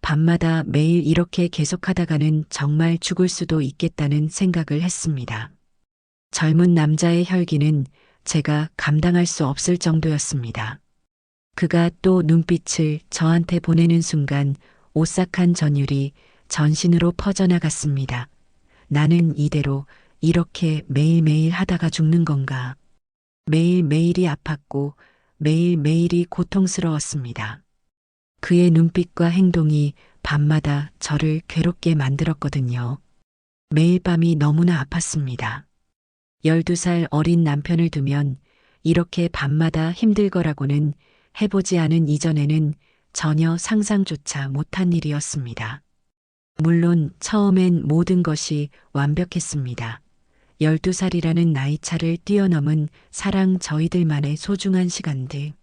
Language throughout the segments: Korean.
밤마다 매일 이렇게 계속하다가는 정말 죽을 수도 있겠다는 생각을 했습니다. 젊은 남자의 혈기는 제가 감당할 수 없을 정도였습니다. 그가 또 눈빛을 저한테 보내는 순간 오싹한 전율이 전신으로 퍼져나갔습니다. 나는 이대로 이렇게 매일매일 하다가 죽는 건가? 매일매일이 아팠고 매일매일이 고통스러웠습니다. 그의 눈빛과 행동이 밤마다 저를 괴롭게 만들었거든요. 매일 밤이 너무나 아팠습니다. 12살 어린 남편을 두면 이렇게 밤마다 힘들 거라고는 해보지 않은 이전에는 전혀 상상조차 못한 일이었습니다. 물론 처음엔 모든 것이 완벽했습니다. 12살이라는 나이 차를 뛰어넘은 사랑 저희들만의 소중한 시간들.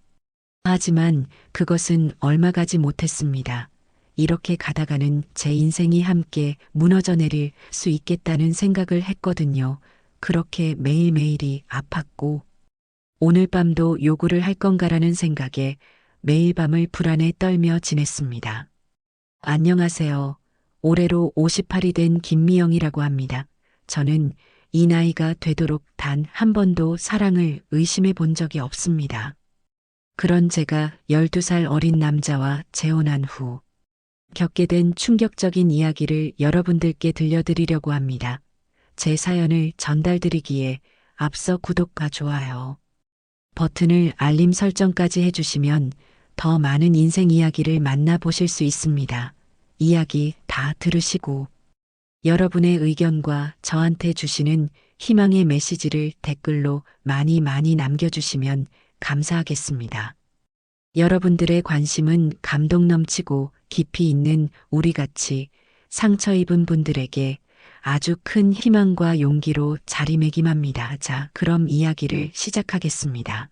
하지만 그것은 얼마 가지 못했습니다. 이렇게 가다가는 제 인생이 함께 무너져 내릴 수 있겠다는 생각을 했거든요. 그렇게 매일매일이 아팠고 오늘 밤도 요구를 할 건가라는 생각에 매일 밤을 불안에 떨며 지냈습니다. 안녕하세요. 올해로 58이 된 김미영이라고 합니다. 저는 이 나이가 되도록 단 한 번도 사랑을 의심해 본 적이 없습니다. 그런 제가 12살 어린 남자와 재혼한 후 겪게 된 충격적인 이야기를 여러분들께 들려드리려고 합니다. 제 사연을 전달드리기에 앞서 구독과 좋아요 버튼을 알림 설정까지 해주시면 더 많은 인생 이야기를 만나보실 수 있습니다. 이야기 다 들으시고 여러분의 의견과 저한테 주시는 희망의 메시지를 댓글로 많이 남겨주시면 감사하겠습니다. 여러분들의 관심은 감동 넘치고 깊이 있는 우리같이 상처 입은 분들에게 아주 큰 희망과 용기로 자리매김합니다. 자, 그럼 이야기를 시작하겠습니다.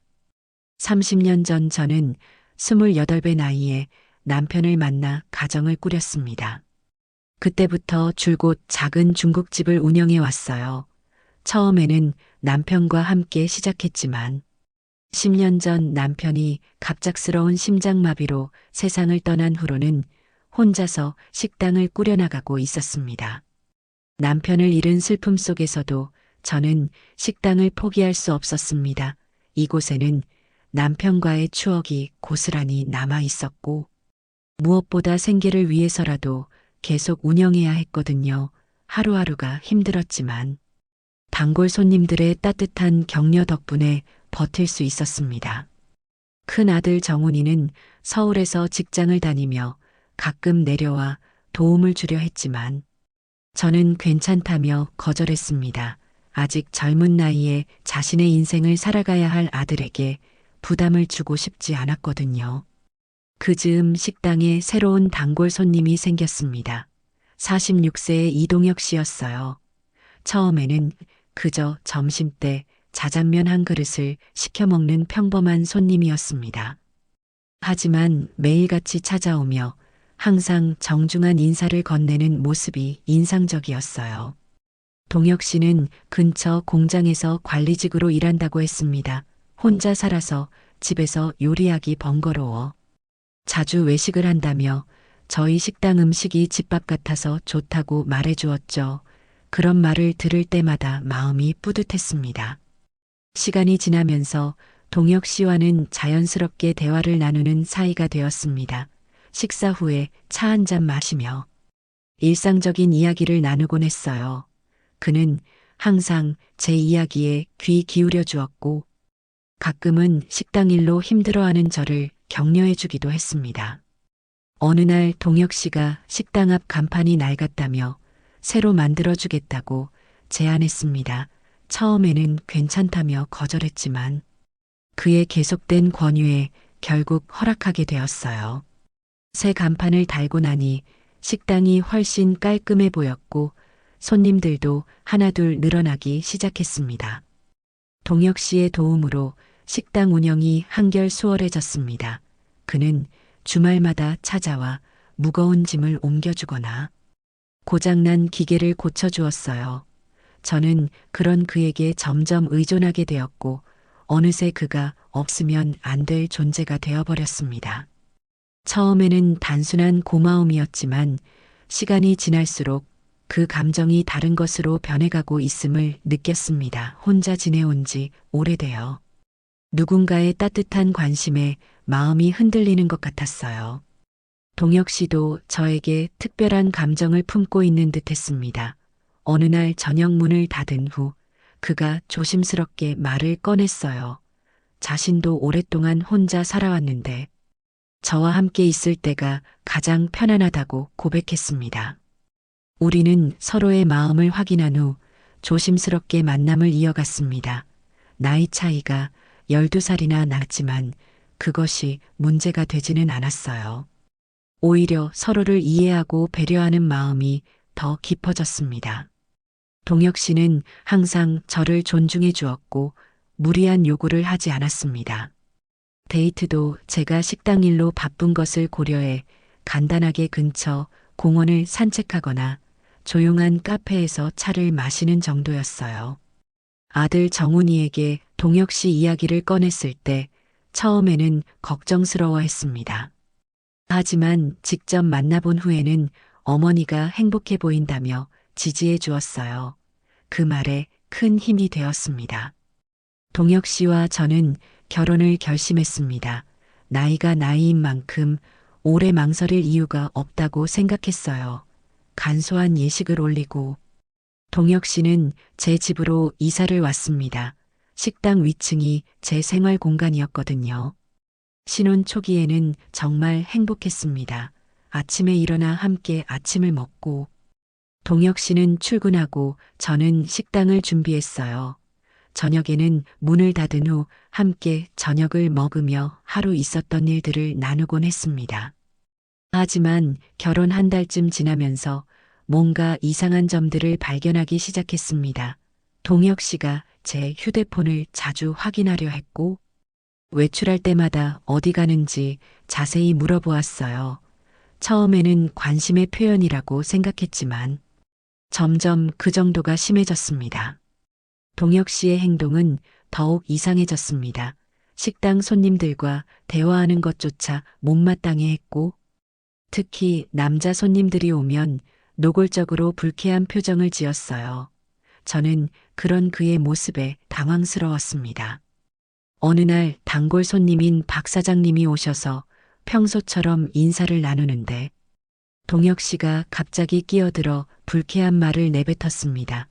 30년 전 저는 28배 나이에 남편을 만나 가정을 꾸렸습니다. 그때부터 줄곧 작은 중국집을 운영해 왔어요. 처음에는 남편과 함께 시작했지만 10년 전 남편이 갑작스러운 심장마비로 세상을 떠난 후로는 혼자서 식당을 꾸려나가고 있었습니다. 남편을 잃은 슬픔 속에서도 저는 식당을 포기할 수 없었습니다. 이곳에는 남편과의 추억이 고스란히 남아 있었고 무엇보다 생계를 위해서라도 계속 운영해야 했거든요. 하루하루가 힘들었지만 단골 손님들의 따뜻한 격려 덕분에 버틸 수 있었습니다. 큰 아들 정훈이는 서울에서 직장을 다니며 가끔 내려와 도움을 주려 했지만 저는 괜찮다며 거절했습니다. 아직 젊은 나이에 자신의 인생을 살아가야 할 아들에게 부담을 주고 싶지 않았거든요. 그 즈음 식당에 새로운 단골 손님이 생겼습니다. 46세의 이동혁 씨였어요. 처음에는 그저 점심때 자장면 한 그릇을 시켜 먹는 평범한 손님이었습니다. 하지만 매일같이 찾아오며 항상 정중한 인사를 건네는 모습이 인상적이었어요. 동혁 씨는 근처 공장에서 관리직으로 일한다고 했습니다. 혼자 살아서 집에서 요리하기 번거로워 자주 외식을 한다며 저희 식당 음식이 집밥 같아서 좋다고 말해주었죠. 그런 말을 들을 때마다 마음이 뿌듯했습니다. 시간이 지나면서 동혁 씨와는 자연스럽게 대화를 나누는 사이가 되었습니다. 식사 후에 차 한 잔 마시며 일상적인 이야기를 나누곤 했어요. 그는 항상 제 이야기에 귀 기울여 주었고 가끔은 식당 일로 힘들어하는 저를 격려해 주기도 했습니다. 어느 날 동혁 씨가 식당 앞 간판이 낡았다며 새로 만들어 주겠다고 제안했습니다. 처음에는 괜찮다며 거절했지만 그의 계속된 권유에 결국 허락하게 되었어요. 새 간판을 달고 나니 식당이 훨씬 깔끔해 보였고 손님들도 하나둘 늘어나기 시작했습니다. 동혁 씨의 도움으로 식당 운영이 한결 수월해졌습니다. 그는 주말마다 찾아와 무거운 짐을 옮겨주거나 고장난 기계를 고쳐주었어요. 저는 그런 그에게 점점 의존하게 되었고 어느새 그가 없으면 안 될 존재가 되어버렸습니다. 처음에는 단순한 고마움이었지만 시간이 지날수록 그 감정이 다른 것으로 변해가고 있음을 느꼈습니다. 혼자 지내온 지 오래되어 누군가의 따뜻한 관심에 마음이 흔들리는 것 같았어요. 동혁 씨도 저에게 특별한 감정을 품고 있는 듯 했습니다. 어느 날 저녁 문을 닫은 후 그가 조심스럽게 말을 꺼냈어요. 자신도 오랫동안 혼자 살아왔는데 저와 함께 있을 때가 가장 편안하다고 고백했습니다. 우리는 서로의 마음을 확인한 후 조심스럽게 만남을 이어갔습니다. 나이 차이가 12살이나 났지만 그것이 문제가 되지는 않았어요. 오히려 서로를 이해하고 배려하는 마음이 더 깊어졌습니다. 동혁 씨는 항상 저를 존중해 주었고 무리한 요구를 하지 않았습니다. 데이트도 제가 식당 일로 바쁜 것을 고려해 간단하게 근처 공원을 산책하거나 조용한 카페에서 차를 마시는 정도였어요. 아들 정훈이에게 동혁 씨 이야기를 꺼냈을 때 처음에는 걱정스러워했습니다. 하지만 직접 만나본 후에는 어머니가 행복해 보인다며 지지해 주었어요. 그 말에 큰 힘이 되었습니다. 동혁 씨와 저는 결혼을 결심했습니다. 나이가 나이인 만큼 오래 망설일 이유가 없다고 생각했어요. 간소한 예식을 올리고 동혁 씨는 제 집으로 이사를 왔습니다. 식당 위층이 제 생활 공간이었거든요. 신혼 초기에는 정말 행복했습니다. 아침에 일어나 함께 아침을 먹고 동혁 씨는 출근하고 저는 식당을 준비했어요. 저녁에는 문을 닫은 후 함께 저녁을 먹으며 하루 있었던 일들을 나누곤 했습니다. 하지만 결혼 한 달쯤 지나면서 뭔가 이상한 점들을 발견하기 시작했습니다. 동혁 씨가 제 휴대폰을 자주 확인하려 했고 외출할 때마다 어디 가는지 자세히 물어보았어요. 처음에는 관심의 표현이라고 생각했지만 점점 그 정도가 심해졌습니다. 동혁 씨의 행동은 더욱 이상해졌습니다. 식당 손님들과 대화하는 것조차 못마땅해 했고 특히 남자 손님들이 오면 노골적으로 불쾌한 표정을 지었어요. 저는 그런 그의 모습에 당황스러웠습니다. 어느 날 단골 손님인 박 사장님이 오셔서 평소처럼 인사를 나누는데 동혁 씨가 갑자기 끼어들어 불쾌한 말을 내뱉었습니다.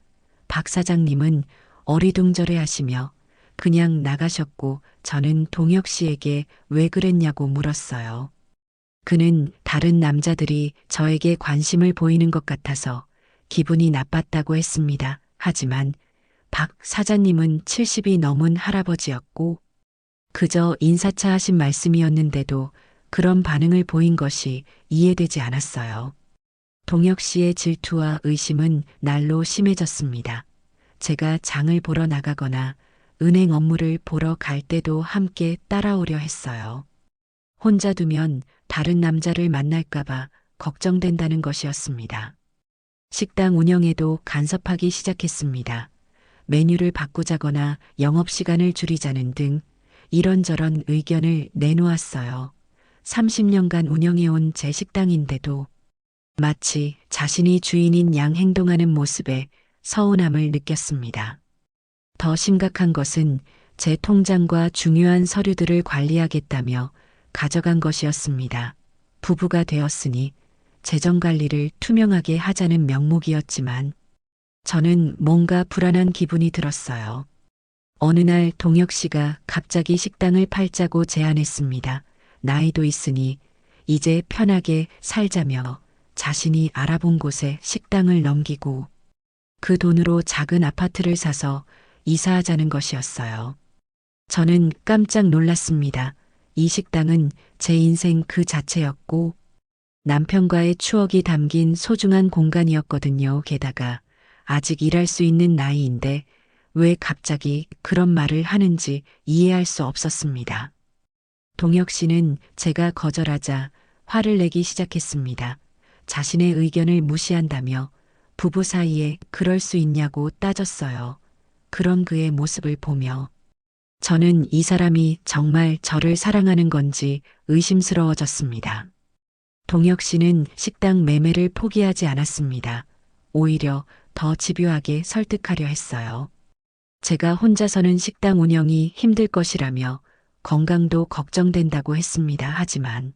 박 사장님은 어리둥절해 하시며 그냥 나가셨고 저는 동혁 씨에게 왜 그랬냐고 물었어요. 그는 다른 남자들이 저에게 관심을 보이는 것 같아서 기분이 나빴다고 했습니다. 하지만 박 사장님은 70이 넘은 할아버지였고 그저 인사차 하신 말씀이었는데도 그런 반응을 보인 것이 이해되지 않았어요. 동혁 씨의 질투와 의심은 날로 심해졌습니다. 제가 장을 보러 나가거나 은행 업무를 보러 갈 때도 함께 따라오려 했어요. 혼자 두면 다른 남자를 만날까봐 걱정된다는 것이었습니다. 식당 운영에도 간섭하기 시작했습니다. 메뉴를 바꾸자거나 영업시간을 줄이자는 등 이런저런 의견을 내놓았어요. 30년간 운영해온 제 식당인데도 마치 자신이 주인인 양 행동하는 모습에 서운함을 느꼈습니다. 더 심각한 것은 제 통장과 중요한 서류들을 관리하겠다며 가져간 것이었습니다. 부부가 되었으니 재정 관리를 투명하게 하자는 명목이었지만 저는 뭔가 불안한 기분이 들었어요. 어느 날 동혁 씨가 갑자기 식당을 팔자고 제안했습니다. 나이도 있으니 이제 편하게 살자며 자신이 알아본 곳에 식당을 넘기고 그 돈으로 작은 아파트를 사서 이사하자는 것이었어요. 저는 깜짝 놀랐습니다. 이 식당은 제 인생 그 자체였고 남편과의 추억이 담긴 소중한 공간이었거든요. 게다가 아직 일할 수 있는 나이인데 왜 갑자기 그런 말을 하는지 이해할 수 없었습니다. 동혁 씨는 제가 거절하자 화를 내기 시작했습니다. 자신의 의견을 무시한다며 부부 사이에 그럴 수 있냐고 따졌어요. 그런 그의 모습을 보며 저는 이 사람이 정말 저를 사랑하는 건지 의심스러워졌습니다. 동혁 씨는 식당 매매를 포기하지 않았습니다. 오히려 더 집요하게 설득하려 했어요. 제가 혼자서는 식당 운영이 힘들 것이라며 건강도 걱정된다고 했습니다. 하지만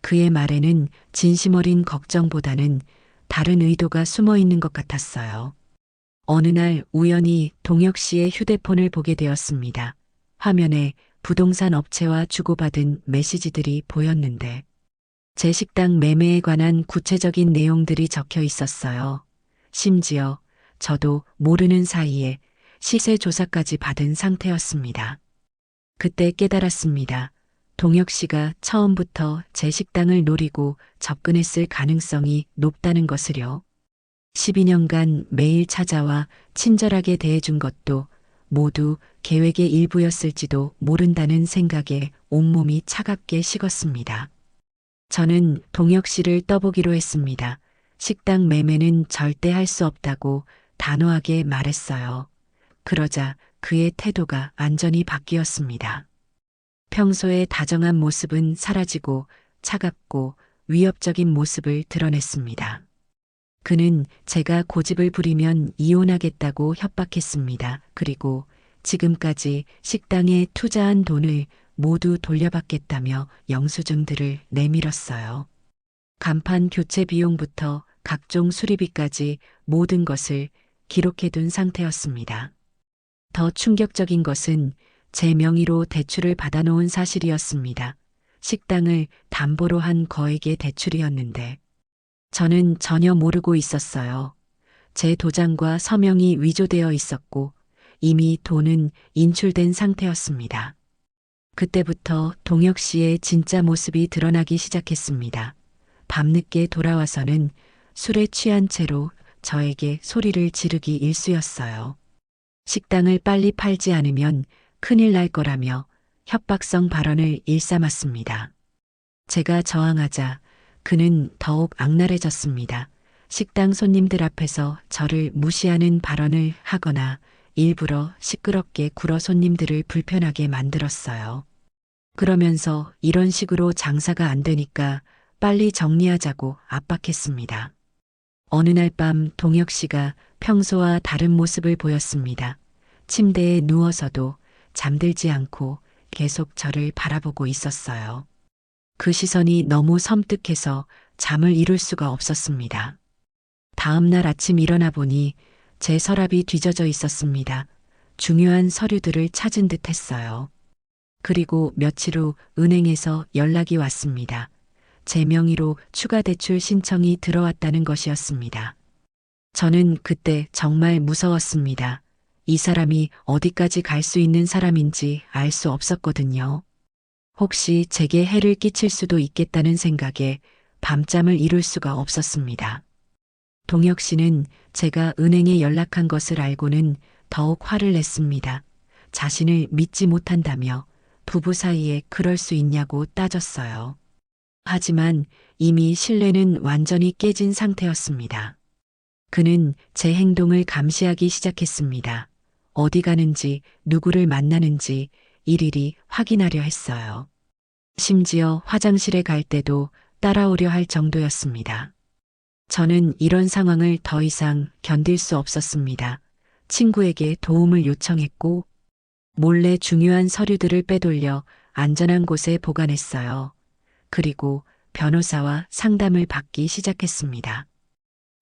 그의 말에는 진심 어린 걱정보다는 다른 의도가 숨어 있는 것 같았어요. 어느 날 우연히 동혁 씨의 휴대폰을 보게 되었습니다. 화면에 부동산 업체와 주고받은 메시지들이 보였는데 제 식당 매매에 관한 구체적인 내용들이 적혀 있었어요. 심지어 저도 모르는 사이에 시세 조사까지 받은 상태였습니다. 그때 깨달았습니다. 동혁 씨가 처음부터 제 식당을 노리고 접근했을 가능성이 높다는 것을요. 12년간 매일 찾아와 친절하게 대해준 것도 모두 계획의 일부였을지도 모른다는 생각에 온몸이 차갑게 식었습니다. 저는 동혁 씨를 떠보기로 했습니다. 식당 매매는 절대 할 수 없다고 단호하게 말했어요. 그러자 그의 태도가 완전히 바뀌었습니다. 평소의 다정한 모습은 사라지고 차갑고 위협적인 모습을 드러냈습니다. 그는 제가 고집을 부리면 이혼하겠다고 협박했습니다. 그리고 지금까지 식당에 투자한 돈을 모두 돌려받겠다며 영수증들을 내밀었어요. 간판 교체 비용부터 각종 수리비까지 모든 것을 기록해둔 상태였습니다. 더 충격적인 것은 제 명의로 대출을 받아놓은 사실이었습니다. 식당을 담보로 한 거액의 대출이었는데 저는 전혀 모르고 있었어요. 제 도장과 서명이 위조되어 있었고 이미 돈은 인출된 상태였습니다. 그때부터 동혁 씨의 진짜 모습이 드러나기 시작했습니다. 밤늦게 돌아와서는 술에 취한 채로 저에게 소리를 지르기 일쑤였어요. 식당을 빨리 팔지 않으면 큰일 날 거라며 협박성 발언을 일삼았습니다. 제가 저항하자 그는 더욱 악랄해졌습니다. 식당 손님들 앞에서 저를 무시하는 발언을 하거나 일부러 시끄럽게 굴어 손님들을 불편하게 만들었어요. 그러면서 이런 식으로 장사가 안 되니까 빨리 정리하자고 압박했습니다. 어느 날 밤 동혁 씨가 평소와 다른 모습을 보였습니다. 침대에 누워서도 잠들지 않고 계속 저를 바라보고 있었어요. 그 시선이 너무 섬뜩해서 잠을 이룰 수가 없었습니다. 다음 날 아침 일어나 보니 제 서랍이 뒤져져 있었습니다. 중요한 서류들을 찾은 듯 했어요. 그리고 며칠 후 은행에서 연락이 왔습니다. 제 명의로 추가 대출 신청이 들어왔다는 것이었습니다. 저는 그때 정말 무서웠습니다. 이 사람이 어디까지 갈 수 있는 사람인지 알 수 없었거든요. 혹시 제게 해를 끼칠 수도 있겠다는 생각에 밤잠을 이룰 수가 없었습니다. 동혁 씨는 제가 은행에 연락한 것을 알고는 더욱 화를 냈습니다. 자신을 믿지 못한다며 부부 사이에 그럴 수 있냐고 따졌어요. 하지만 이미 신뢰는 완전히 깨진 상태였습니다. 그는 제 행동을 감시하기 시작했습니다. 어디 가는지, 누구를 만나는지 일일이 확인하려 했어요. 심지어 화장실에 갈 때도 따라오려 할 정도였습니다. 저는 이런 상황을 더 이상 견딜 수 없었습니다. 친구에게 도움을 요청했고 몰래 중요한 서류들을 빼돌려 안전한 곳에 보관했어요. 그리고 변호사와 상담을 받기 시작했습니다.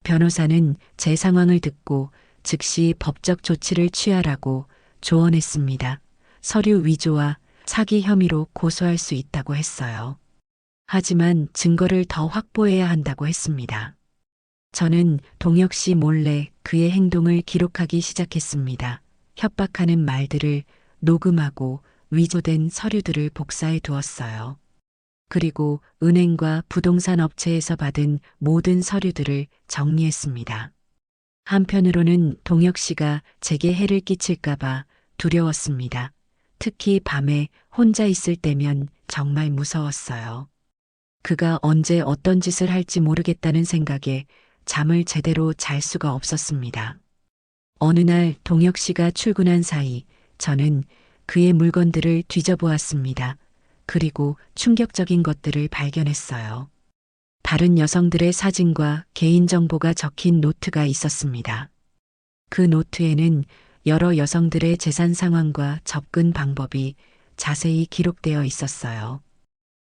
변호사는 제 상황을 듣고 즉시 법적 조치를 취하라고 조언했습니다. 서류 위조와 사기 혐의로 고소할 수 있다고 했어요. 하지만 증거를 더 확보해야 한다고 했습니다. 저는 동혁 씨 몰래 그의 행동을 기록하기 시작했습니다. 협박하는 말들을 녹음하고 위조된 서류들을 복사해 두었어요. 그리고 은행과 부동산 업체에서 받은 모든 서류들을 정리했습니다. 한편으로는 동혁 씨가 제게 해를 끼칠까봐 두려웠습니다. 특히 밤에 혼자 있을 때면 정말 무서웠어요. 그가 언제 어떤 짓을 할지 모르겠다는 생각에 잠을 제대로 잘 수가 없었습니다. 어느 날 동혁 씨가 출근한 사이 저는 그의 물건들을 뒤져보았습니다. 그리고 충격적인 것들을 발견했어요. 다른 여성들의 사진과 개인정보가 적힌 노트가 있었습니다. 그 노트에는 여러 여성들의 재산 상황과 접근 방법이 자세히 기록되어 있었어요.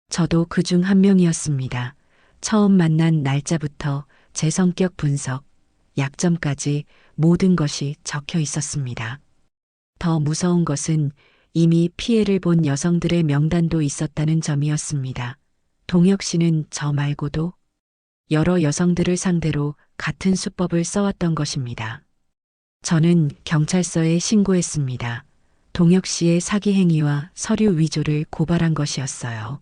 저도 그 중 한 명이었습니다. 처음 만난 날짜부터 제 성격 분석, 약점까지 모든 것이 적혀 있었습니다. 더 무서운 것은 이미 피해를 본 여성들의 명단도 있었다는 점이었습니다. 동혁 씨는 저 말고도 여러 여성들을 상대로 같은 수법을 써왔던 것입니다. 저는 경찰서에 신고했습니다. 동혁 씨의 사기 행위와 서류 위조를 고발한 것이었어요.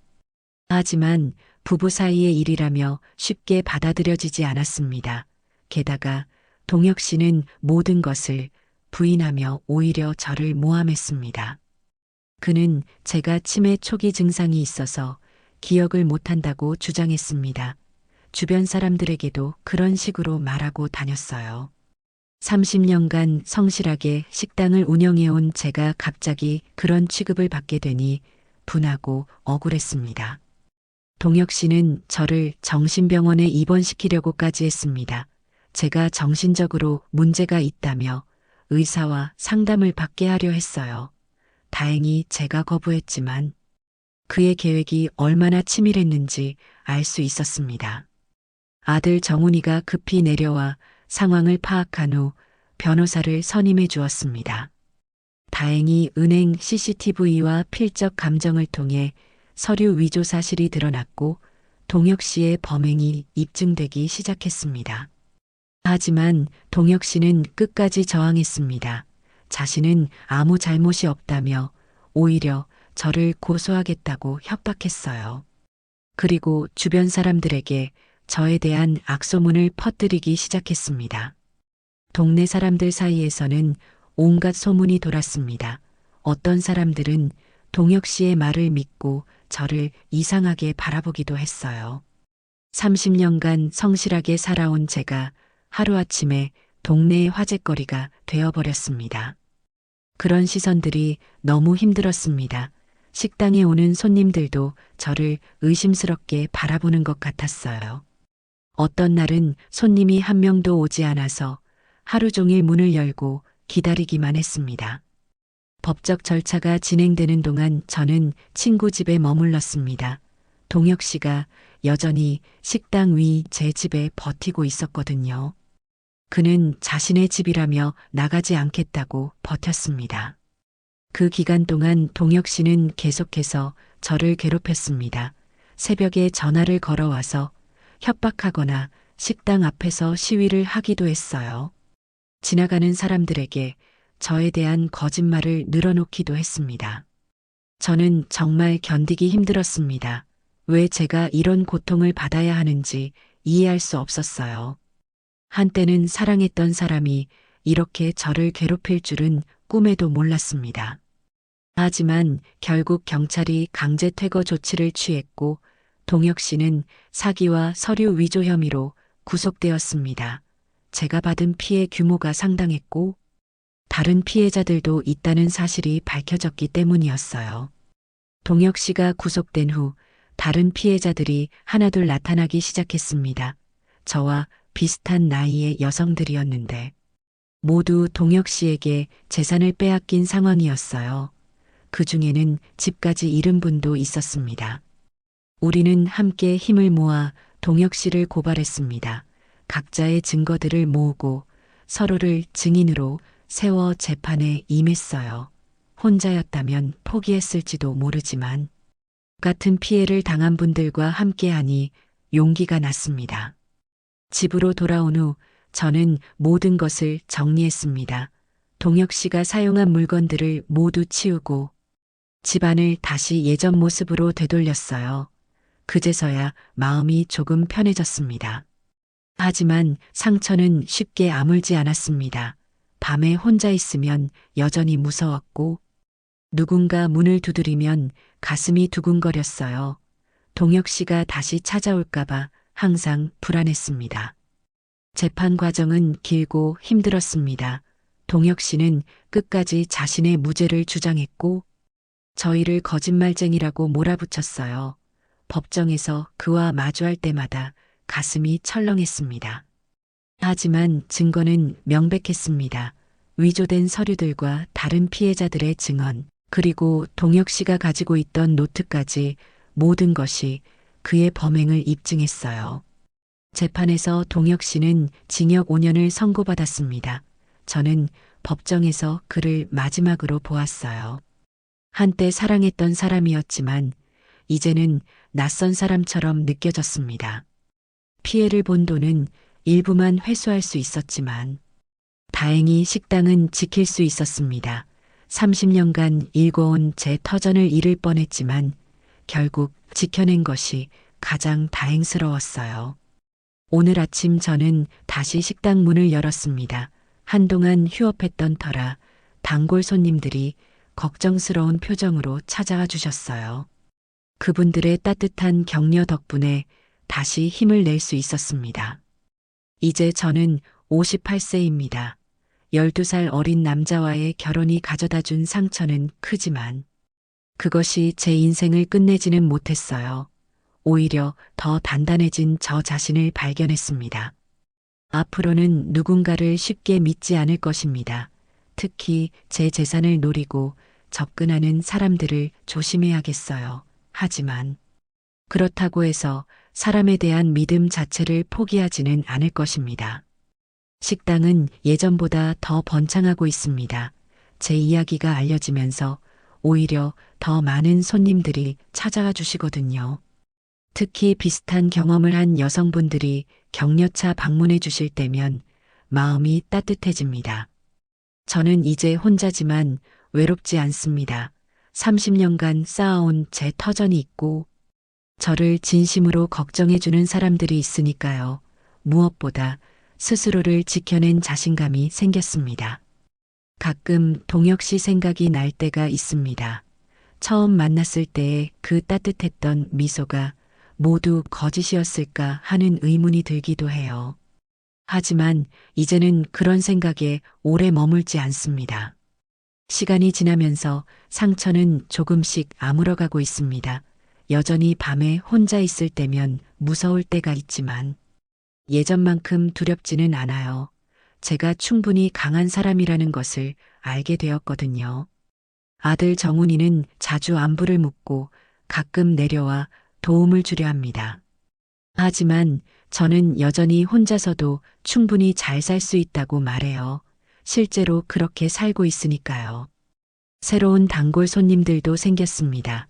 하지만 부부 사이의 일이라며 쉽게 받아들여지지 않았습니다. 게다가 동혁 씨는 모든 것을 부인하며 오히려 저를 모함했습니다. 그는 제가 치매 초기 증상이 있어서 기억을 못한다고 주장했습니다. 주변 사람들에게도 그런 식으로 말하고 다녔어요. 30년간 성실하게 식당을 운영해온 제가 갑자기 그런 취급을 받게 되니 분하고 억울했습니다. 동혁 씨는 저를 정신병원에 입원시키려고까지 했습니다. 제가 정신적으로 문제가 있다며 의사와 상담을 받게 하려 했어요. 다행히 제가 거부했지만 그의 계획이 얼마나 치밀했는지 알 수 있었습니다. 아들 정훈이가 급히 내려와 상황을 파악한 후 변호사를 선임해 주었습니다. 다행히 은행 CCTV와 필적 감정을 통해 서류 위조 사실이 드러났고 동혁 씨의 범행이 입증되기 시작했습니다. 하지만 동혁 씨는 끝까지 저항했습니다. 자신은 아무 잘못이 없다며 오히려 저를 고소하겠다고 협박했어요. 그리고 주변 사람들에게 저에 대한 악소문을 퍼뜨리기 시작했습니다. 동네 사람들 사이에서는 온갖 소문이 돌았습니다. 어떤 사람들은 동혁 씨의 말을 믿고 저를 이상하게 바라보기도 했어요. 30년간 성실하게 살아온 제가 하루아침에 동네의 화제거리가 되어버렸습니다. 그런 시선들이 너무 힘들었습니다. 식당에 오는 손님들도 저를 의심스럽게 바라보는 것 같았어요. 어떤 날은 손님이 한 명도 오지 않아서 하루 종일 문을 열고 기다리기만 했습니다. 법적 절차가 진행되는 동안 저는 친구 집에 머물렀습니다. 동혁 씨가 여전히 식당 위 제 집에 버티고 있었거든요. 그는 자신의 집이라며 나가지 않겠다고 버텼습니다. 그 기간 동안 동혁 씨는 계속해서 저를 괴롭혔습니다. 새벽에 전화를 걸어와서 협박하거나 식당 앞에서 시위를 하기도 했어요. 지나가는 사람들에게 저에 대한 거짓말을 늘어놓기도 했습니다. 저는 정말 견디기 힘들었습니다. 왜 제가 이런 고통을 받아야 하는지 이해할 수 없었어요. 한때는 사랑했던 사람이 이렇게 저를 괴롭힐 줄은 꿈에도 몰랐습니다. 하지만 결국 경찰이 강제 퇴거 조치를 취했고 동혁 씨는 사기와 서류 위조 혐의로 구속되었습니다. 제가 받은 피해 규모가 상당했고 다른 피해자들도 있다는 사실이 밝혀졌기 때문이었어요. 동혁 씨가 구속된 후 다른 피해자들이 하나둘 나타나기 시작했습니다. 저와 비슷한 나이의 여성들이었는데 모두 동혁 씨에게 재산을 빼앗긴 상황이었어요. 그 중에는 집까지 잃은 분도 있었습니다. 우리는 함께 힘을 모아 동혁 씨를 고발했습니다. 각자의 증거들을 모으고 서로를 증인으로 세워 재판에 임했어요. 혼자였다면 포기했을지도 모르지만 같은 피해를 당한 분들과 함께하니 용기가 났습니다. 집으로 돌아온 후 저는 모든 것을 정리했습니다. 동혁 씨가 사용한 물건들을 모두 치우고 집안을 다시 예전 모습으로 되돌렸어요. 그제서야 마음이 조금 편해졌습니다. 하지만 상처는 쉽게 아물지 않았습니다. 밤에 혼자 있으면 여전히 무서웠고 누군가 문을 두드리면 가슴이 두근거렸어요. 동혁 씨가 다시 찾아올까봐 항상 불안했습니다. 재판 과정은 길고 힘들었습니다. 동혁 씨는 끝까지 자신의 무죄를 주장했고 저희를 거짓말쟁이라고 몰아붙였어요. 법정에서 그와 마주할 때마다 가슴이 철렁했습니다. 하지만 증거는 명백했습니다. 위조된 서류들과 다른 피해자들의 증언, 그리고 동혁 씨가 가지고 있던 노트까지 모든 것이 그의 범행을 입증했어요. 재판에서 동혁 씨는 징역 5년을 선고받았습니다. 저는 법정에서 그를 마지막으로 보았어요. 한때 사랑했던 사람이었지만 이제는 낯선 사람처럼 느껴졌습니다. 피해를 본 돈은 일부만 회수할 수 있었지만 다행히 식당은 지킬 수 있었습니다. 30년간 일궈온 제 터전을 잃을 뻔했지만 결국 지켜낸 것이 가장 다행스러웠어요. 오늘 아침 저는 다시 식당 문을 열었습니다. 한동안 휴업했던 터라 단골 손님들이 걱정스러운 표정으로 찾아와 주셨어요. 그분들의 따뜻한 격려 덕분에 다시 힘을 낼 수 있었습니다. 이제 저는 58세입니다. 12살 어린 남자와의 결혼이 가져다 준 상처는 크지만 그것이 제 인생을 끝내지는 못했어요. 오히려 더 단단해진 저 자신을 발견했습니다. 앞으로는 누군가를 쉽게 믿지 않을 것입니다. 특히 제 재산을 노리고 접근하는 사람들을 조심해야겠어요. 하지만 그렇다고 해서 사람에 대한 믿음 자체를 포기하지는 않을 것입니다. 식당은 예전보다 더 번창하고 있습니다. 제 이야기가 알려지면서 오히려 더 많은 손님들이 찾아와 주시거든요. 특히 비슷한 경험을 한 여성분들이 격려차 방문해 주실 때면 마음이 따뜻해집니다. 저는 이제 혼자지만 외롭지 않습니다. 30년간 쌓아온 제 터전이 있고 저를 진심으로 걱정해 주는 사람들이 있으니까요. 무엇보다 스스로를 지켜낸 자신감이 생겼습니다. 가끔 동혁 씨 생각이 날 때가 있습니다. 처음 만났을 때의 그 따뜻했던 미소가 모두 거짓이었을까 하는 의문이 들기도 해요. 하지만 이제는 그런 생각에 오래 머물지 않습니다. 시간이 지나면서 상처는 조금씩 아물어가고 있습니다. 여전히 밤에 혼자 있을 때면 무서울 때가 있지만 예전만큼 두렵지는 않아요. 제가 충분히 강한 사람이라는 것을 알게 되었거든요. 아들 정훈이는 자주 안부를 묻고 가끔 내려와 도움을 주려 합니다. 하지만 저는 여전히 혼자서도 충분히 잘 살 수 있다고 말해요. 실제로 그렇게 살고 있으니까요. 새로운 단골 손님들도 생겼습니다.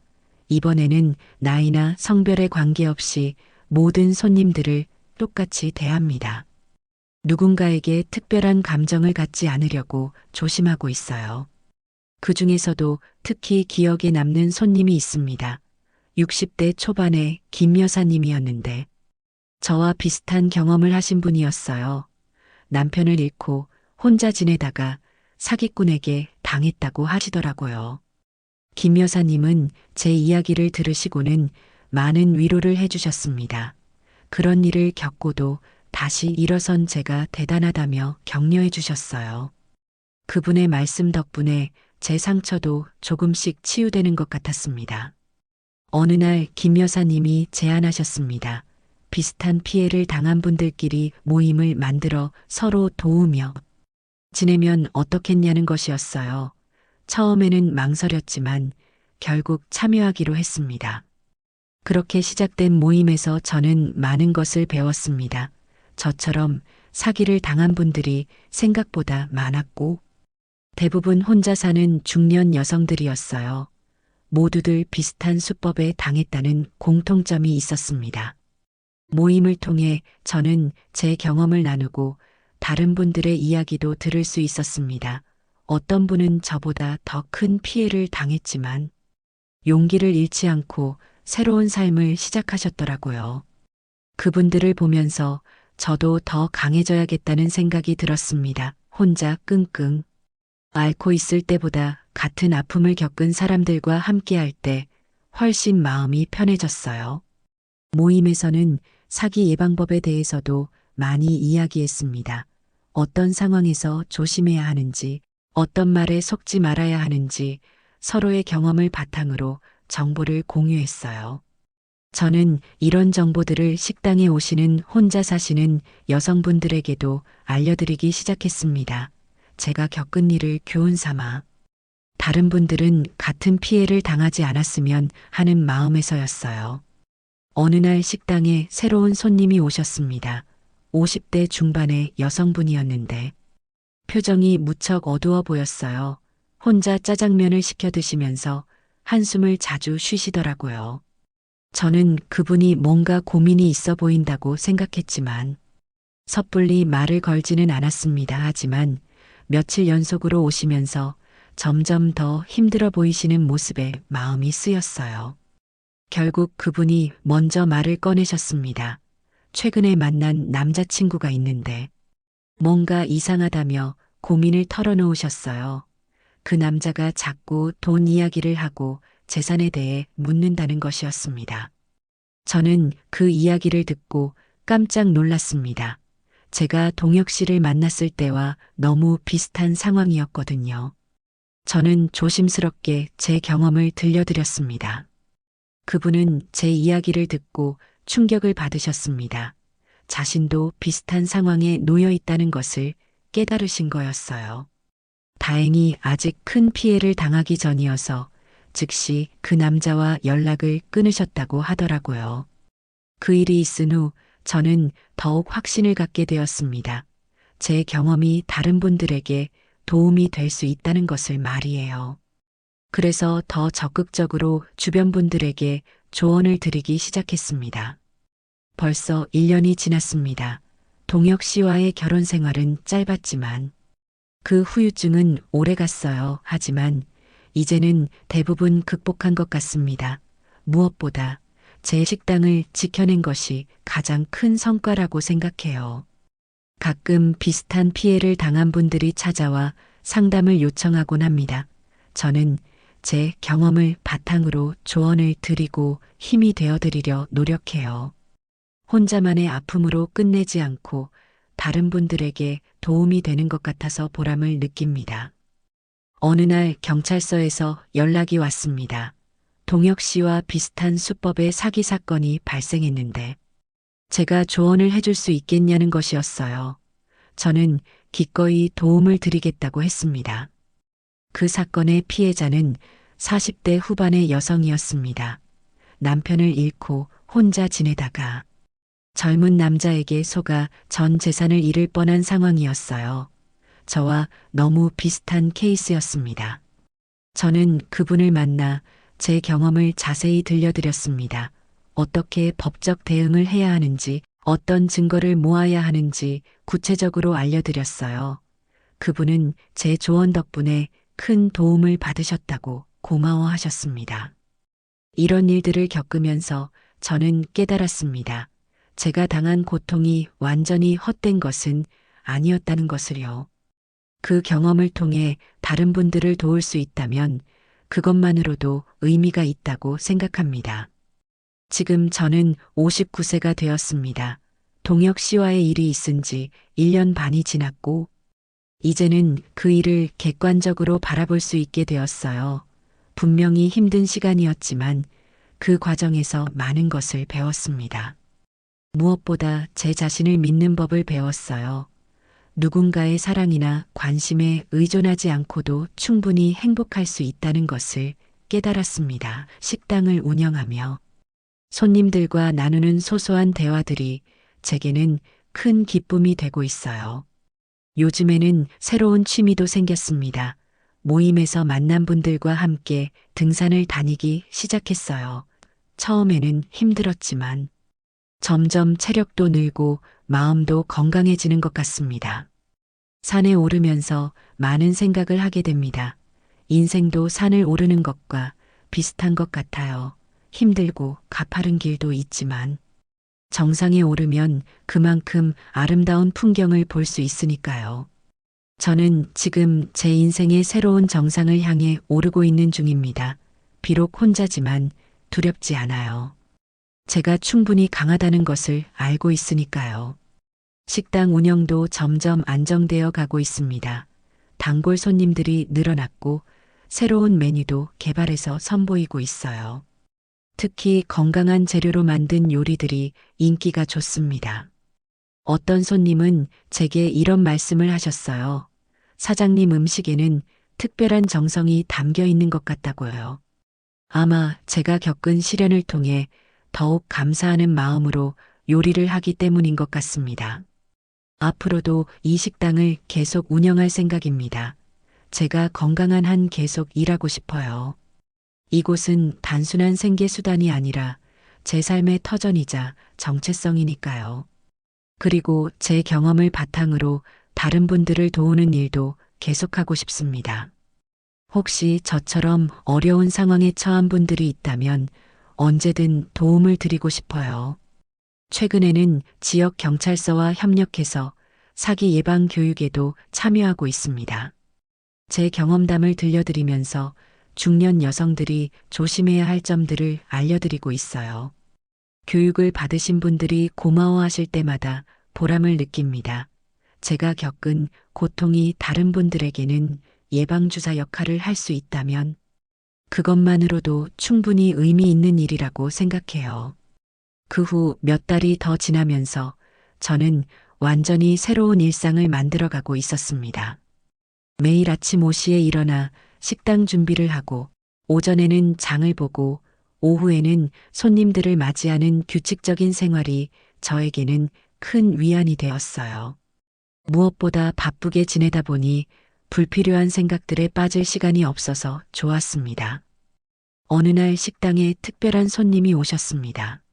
이번에는 나이나 성별에 관계없이 모든 손님들을 똑같이 대합니다. 누군가에게 특별한 감정을 갖지 않으려고 조심하고 있어요. 그 중에서도 특히 기억에 남는 손님이 있습니다. 60대 초반의 김 여사님이었는데 저와 비슷한 경험을 하신 분이었어요. 남편을 잃고 혼자 지내다가 사기꾼에게 당했다고 하시더라고요. 김 여사님은 제 이야기를 들으시고는 많은 위로를 해주셨습니다. 그런 일을 겪고도 다시 일어선 제가 대단하다며 격려해 주셨어요. 그분의 말씀 덕분에 제 상처도 조금씩 치유되는 것 같았습니다. 어느 날 김 여사님이 제안하셨습니다. 비슷한 피해를 당한 분들끼리 모임을 만들어 서로 도우며 지내면 어떻겠냐는 것이었어요. 처음에는 망설였지만 결국 참여하기로 했습니다. 그렇게 시작된 모임에서 저는 많은 것을 배웠습니다. 저처럼 사기를 당한 분들이 생각보다 많았고 대부분 혼자 사는 중년 여성들이었어요. 모두들 비슷한 수법에 당했다는 공통점이 있었습니다. 모임을 통해 저는 제 경험을 나누고 다른 분들의 이야기도 들을 수 있었습니다. 어떤 분은 저보다 더 큰 피해를 당했지만 용기를 잃지 않고 새로운 삶을 시작하셨더라고요. 그분들을 보면서 저도 더 강해져야겠다는 생각이 들었습니다. 혼자 끙끙 앓고 있을 때보다 같은 아픔을 겪은 사람들과 함께할 때 훨씬 마음이 편해졌어요. 모임에서는 사기 예방법에 대해서도 많이 이야기했습니다. 어떤 상황에서 조심해야 하는지, 어떤 말에 속지 말아야 하는지, 서로의 경험을 바탕으로 정보를 공유했어요. 저는 이런 정보들을 식당에 오시는 혼자 사시는 여성분들에게도 알려드리기 시작했습니다. 제가 겪은 일을 교훈 삼아 다른 분들은 같은 피해를 당하지 않았으면 하는 마음에서였어요. 어느 날 식당에 새로운 손님이 오셨습니다. 50대 중반의 여성분이었는데 표정이 무척 어두워 보였어요. 혼자 짜장면을 시켜 드시면서 한숨을 자주 쉬시더라고요. 저는 그분이 뭔가 고민이 있어 보인다고 생각했지만 섣불리 말을 걸지는 않았습니다. 하지만 며칠 연속으로 오시면서 점점 더 힘들어 보이시는 모습에 마음이 쓰였어요. 결국 그분이 먼저 말을 꺼내셨습니다. 최근에 만난 남자친구가 있는데 뭔가 이상하다며 고민을 털어놓으셨어요. 그 남자가 자꾸 돈 이야기를 하고 재산에 대해 묻는다는 것이었습니다. 저는 그 이야기를 듣고 깜짝 놀랐습니다. 제가 동혁 씨를 만났을 때와 너무 비슷한 상황이었거든요. 저는 조심스럽게 제 경험을 들려드렸습니다. 그분은 제 이야기를 듣고 충격을 받으셨습니다. 자신도 비슷한 상황에 놓여 있다는 것을 깨달으신 거였어요. 다행히 아직 큰 피해를 당하기 전이어서 즉시 그 남자와 연락을 끊으셨다고 하더라고요. 그 일이 있은 후 저는 더욱 확신을 갖게 되었습니다. 제 경험이 다른 분들에게 도움이 될 수 있다는 것을 말이에요. 그래서 더 적극적으로 주변 분들에게 조언을 드리기 시작했습니다. 벌써 1년이 지났습니다. 동혁 씨와의 결혼 생활은 짧았지만 그 후유증은 오래 갔어요. 하지만 이제는 대부분 극복한 것 같습니다. 무엇보다 제 식당을 지켜낸 것이 가장 큰 성과라고 생각해요. 가끔 비슷한 피해를 당한 분들이 찾아와 상담을 요청하곤 합니다. 저는 제 경험을 바탕으로 조언을 드리고 힘이 되어드리려 노력해요. 혼자만의 아픔으로 끝내지 않고 다른 분들에게 도움이 되는 것 같아서 보람을 느낍니다. 어느 날 경찰서에서 연락이 왔습니다. 동혁 씨와 비슷한 수법의 사기 사건이 발생했는데 제가 조언을 해줄 수 있겠냐는 것이었어요. 저는 기꺼이 도움을 드리겠다고 했습니다. 그 사건의 피해자는 40대 후반의 여성이었습니다. 남편을 잃고 혼자 지내다가 젊은 남자에게 속아 전 재산을 잃을 뻔한 상황이었어요. 저와 너무 비슷한 케이스였습니다. 저는 그분을 만나 제 경험을 자세히 들려드렸습니다. 어떻게 법적 대응을 해야 하는지, 어떤 증거를 모아야 하는지 구체적으로 알려드렸어요. 그분은 제 조언 덕분에 큰 도움을 받으셨다고 고마워하셨습니다. 이런 일들을 겪으면서 저는 깨달았습니다. 제가 당한 고통이 완전히 헛된 것은 아니었다는 것을요. 그 경험을 통해 다른 분들을 도울 수 있다면 그것만으로도 의미가 있다고 생각합니다. 지금 저는 59세가 되었습니다. 동혁 씨와의 일이 있은 지 1년 반이 지났고 이제는 그 일을 객관적으로 바라볼 수 있게 되었어요. 분명히 힘든 시간이었지만 그 과정에서 많은 것을 배웠습니다. 무엇보다 제 자신을 믿는 법을 배웠어요. 누군가의 사랑이나 관심에 의존하지 않고도 충분히 행복할 수 있다는 것을 깨달았습니다. 식당을 운영하며 손님들과 나누는 소소한 대화들이 제게는 큰 기쁨이 되고 있어요. 요즘에는 새로운 취미도 생겼습니다. 모임에서 만난 분들과 함께 등산을 다니기 시작했어요. 처음에는 힘들었지만 점점 체력도 늘고 마음도 건강해지는 것 같습니다. 산에 오르면서 많은 생각을 하게 됩니다. 인생도 산을 오르는 것과 비슷한 것 같아요. 힘들고 가파른 길도 있지만 정상에 오르면 그만큼 아름다운 풍경을 볼 수 있으니까요. 저는 지금 제 인생의 새로운 정상을 향해 오르고 있는 중입니다. 비록 혼자지만 두렵지 않아요. 제가 충분히 강하다는 것을 알고 있으니까요. 식당 운영도 점점 안정되어 가고 있습니다. 단골 손님들이 늘어났고 새로운 메뉴도 개발해서 선보이고 있어요. 특히 건강한 재료로 만든 요리들이 인기가 좋습니다. 어떤 손님은 제게 이런 말씀을 하셨어요. 사장님 음식에는 특별한 정성이 담겨 있는 것 같다고요. 아마 제가 겪은 시련을 통해 더욱 감사하는 마음으로 요리를 하기 때문인 것 같습니다. 앞으로도 이 식당을 계속 운영할 생각입니다. 제가 건강한 한 계속 일하고 싶어요. 이곳은 단순한 생계 수단이 아니라 제 삶의 터전이자 정체성이니까요. 그리고 제 경험을 바탕으로 다른 분들을 도우는 일도 계속하고 싶습니다. 혹시 저처럼 어려운 상황에 처한 분들이 있다면 언제든 도움을 드리고 싶어요. 최근에는 지역 경찰서와 협력해서 사기 예방 교육에도 참여하고 있습니다. 제 경험담을 들려드리면서 중년 여성들이 조심해야 할 점들을 알려드리고 있어요. 교육을 받으신 분들이 고마워하실 때마다 보람을 느낍니다. 제가 겪은 고통이 다른 분들에게는 예방주사 역할을 할 수 있다면 그것만으로도 충분히 의미 있는 일이라고 생각해요. 그 후 몇 달이 더 지나면서 저는 완전히 새로운 일상을 만들어가고 있었습니다. 매일 아침 5시에 일어나 식당 준비를 하고 오전에는 장을 보고 오후에는 손님들을 맞이하는 규칙적인 생활이 저에게는 큰 위안이 되었어요. 무엇보다 바쁘게 지내다 보니 불필요한 생각들에 빠질 시간이 없어서 좋았습니다. 어느 날 식당에 특별한 손님이 오셨습니다.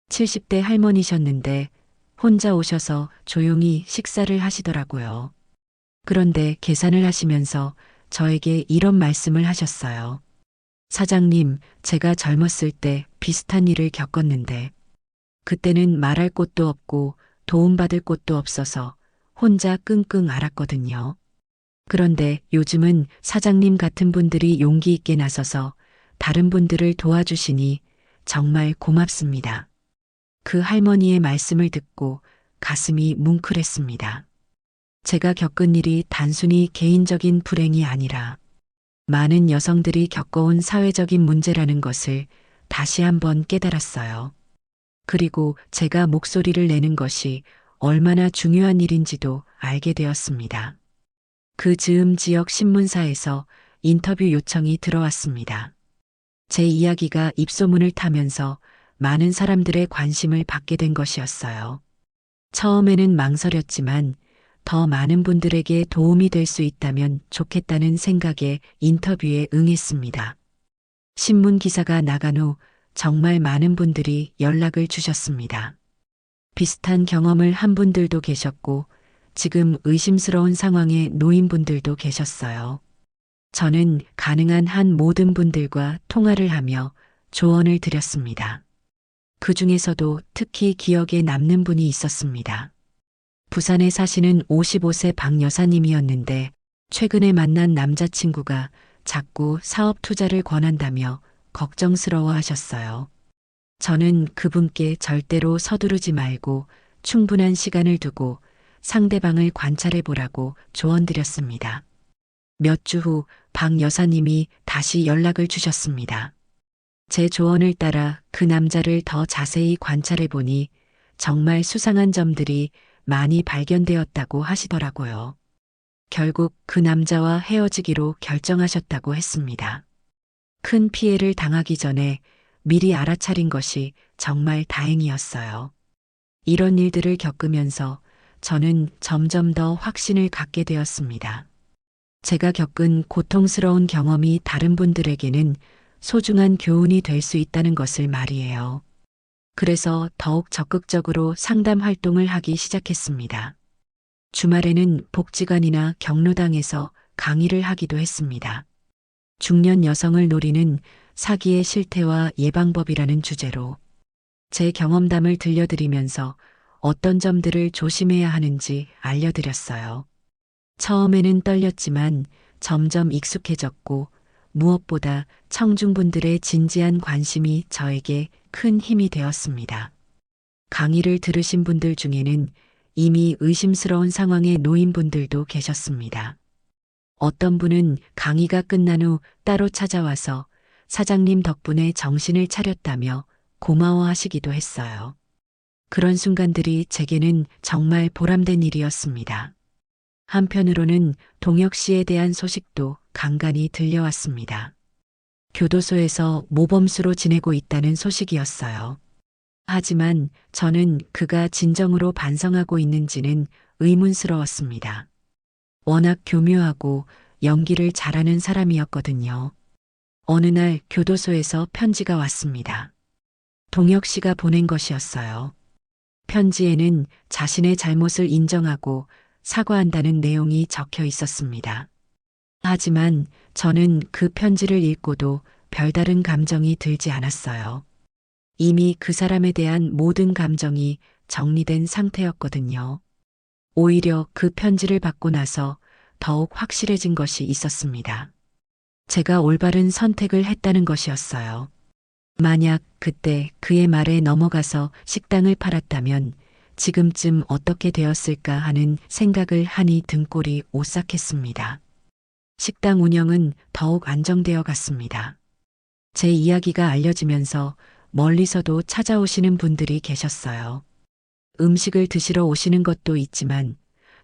70대 할머니셨는데 혼자 오셔서 조용히 식사를 하시더라고요. 그런데 계산을 하시면서 저에게 이런 말씀을 하셨어요. 사장님, 제가 젊었을 때 비슷한 일을 겪었는데 그때는 말할 곳도 없고 도움받을 곳도 없어서 혼자 끙끙 앓았거든요. 그런데 요즘은 사장님 같은 분들이 용기 있게 나서서 다른 분들을 도와주시니 정말 고맙습니다. 그 할머니의 말씀을 듣고 가슴이 뭉클했습니다. 제가 겪은 일이 단순히 개인적인 불행이 아니라 많은 여성들이 겪어온 사회적인 문제라는 것을 다시 한번 깨달았어요. 그리고 제가 목소리를 내는 것이 얼마나 중요한 일인지도 알게 되었습니다. 그 즈음 지역 신문사에서 인터뷰 요청이 들어왔습니다. 제 이야기가 입소문을 타면서 많은 사람들의 관심을 받게 된 것이었어요. 처음에는 망설였지만 더 많은 분들에게 도움이 될 수 있다면 좋겠다는 생각에 인터뷰에 응했습니다. 신문 기사가 나간 후 정말 많은 분들이 연락을 주셨습니다. 비슷한 경험을 한 분들도 계셨고 지금 의심스러운 상황에 놓인 분들도 계셨어요. 저는 가능한 한 모든 분들과 통화를 하며 조언을 드렸습니다. 그 중에서도 특히 기억에 남는 분이 있었습니다. 부산에 사시는 55세 박 여사님이었는데 최근에 만난 남자친구가 자꾸 사업 투자를 권한다며 걱정스러워 하셨어요. 저는 그분께 절대로 서두르지 말고 충분한 시간을 두고 상대방을 관찰해 보라고 조언드렸습니다. 몇 주 후 박 여사님이 다시 연락을 주셨습니다. 제 조언을 따라 그 남자를 더 자세히 관찰해 보니 정말 수상한 점들이 많이 발견되었다고 하시더라고요. 결국 그 남자와 헤어지기로 결정하셨다고 했습니다. 큰 피해를 당하기 전에 미리 알아차린 것이 정말 다행이었어요. 이런 일들을 겪으면서 저는 점점 더 확신을 갖게 되었습니다. 제가 겪은 고통스러운 경험이 다른 분들에게는 소중한 교훈이 될 수 있다는 것을 말이에요. 그래서 더욱 적극적으로 상담 활동을 하기 시작했습니다. 주말에는 복지관이나 경로당에서 강의를 하기도 했습니다. 중년 여성을 노리는 사기의 실태와 예방법이라는 주제로 제 경험담을 들려드리면서 어떤 점들을 조심해야 하는지 알려드렸어요. 처음에는 떨렸지만 점점 익숙해졌고 무엇보다 청중분들의 진지한 관심이 저에게 큰 힘이 되었습니다. 강의를 들으신 분들 중에는 이미 의심스러운 상황에 놓인 분들도 계셨습니다. 어떤 분은 강의가 끝난 후 따로 찾아와서 사장님 덕분에 정신을 차렸다며 고마워하시기도 했어요. 그런 순간들이 제게는 정말 보람된 일이었습니다. 한편으로는 동혁 씨에 대한 소식도 간간히 들려왔습니다. 교도소에서 모범수로 지내고 있다는 소식이었어요. 하지만 저는 그가 진정으로 반성하고 있는지는 의문스러웠습니다. 워낙 교묘하고 연기를 잘하는 사람이었거든요. 어느 날 교도소에서 편지가 왔습니다. 동혁 씨가 보낸 것이었어요. 편지에는 자신의 잘못을 인정하고 사과한다는 내용이 적혀 있었습니다. 하지만 저는 그 편지를 읽고도 별다른 감정이 들지 않았어요. 이미 그 사람에 대한 모든 감정이 정리된 상태였거든요. 오히려 그 편지를 받고 나서 더욱 확실해진 것이 있었습니다. 제가 올바른 선택을 했다는 것이었어요. 만약 그때 그의 말에 넘어가서 식당을 팔았다면 지금쯤 어떻게 되었을까 하는 생각을 하니 등골이 오싹했습니다. 식당 운영은 더욱 안정되어 갔습니다. 제 이야기가 알려지면서 멀리서도 찾아오시는 분들이 계셨어요. 음식을 드시러 오시는 것도 있지만